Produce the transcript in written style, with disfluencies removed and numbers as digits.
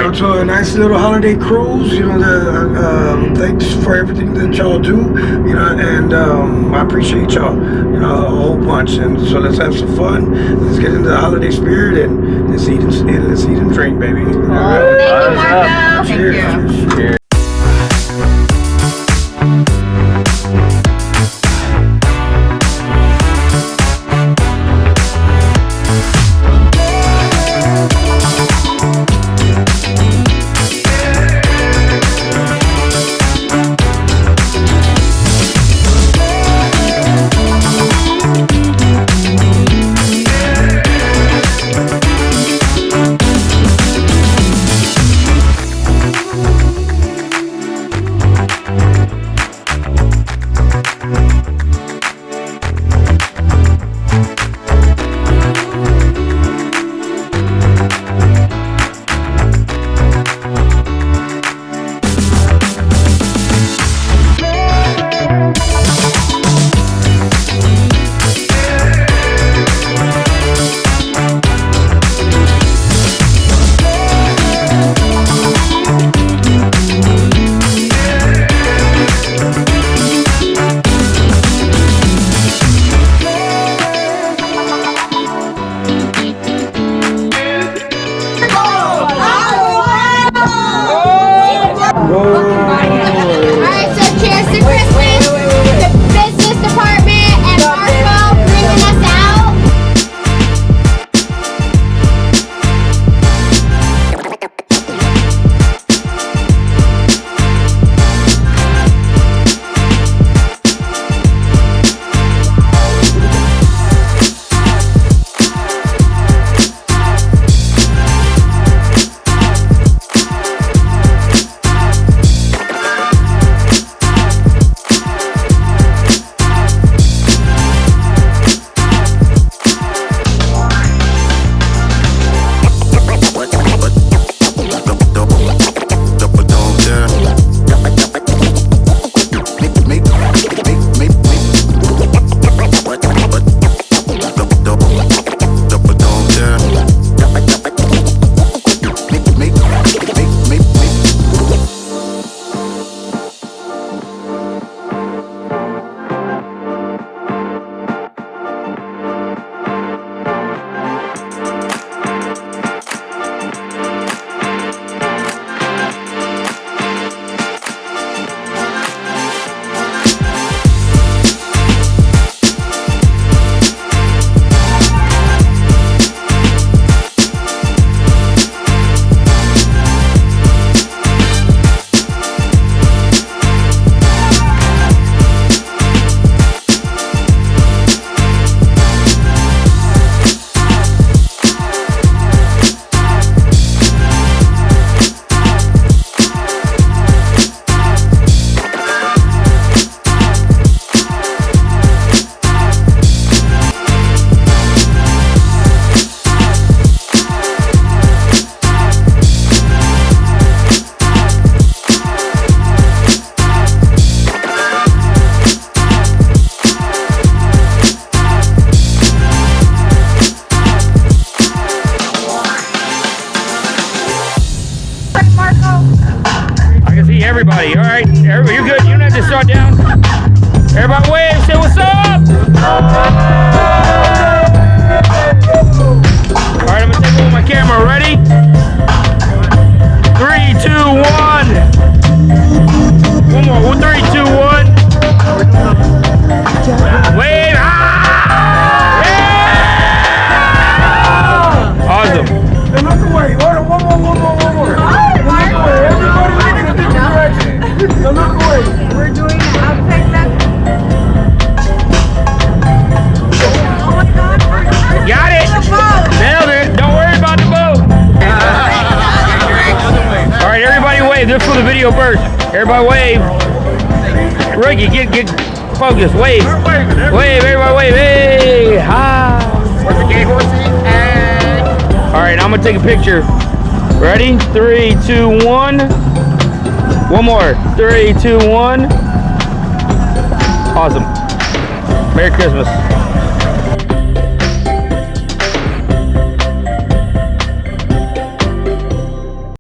know, to a nice little holiday cruise. You know, thanks for everything that y'all do. You know, and I appreciate y'all. You know, a whole bunch. And so let's have some fun. Let's get into the holiday spirit and let's eat and drink, baby. Thank you, Marco. Cheers. Thank you. Cheers. Everybody, all right? Everybody, you're good. You don't have to start down. Everybody wave, say what's up. All right, I'm gonna take over my camera. Ready? 3, 2, 1. One more. 3, 2, 1. Wave. Ah! Yeah! Awesome. Then look away. One more. Everybody look in a different direction. Now look away. We're doing the outside left. Oh my God. Got it. Nailed it. Don't worry about the boat. All right, everybody wave. This is for the video burst. Everybody wave. Ricky, get focused. Wave. Wave. Everybody wave. Hey. Hi. What's the gate horsey? All right, I'm gonna take a picture. Ready? 3, 2, 1. One more. 3, 2, 1. Awesome. Merry Christmas.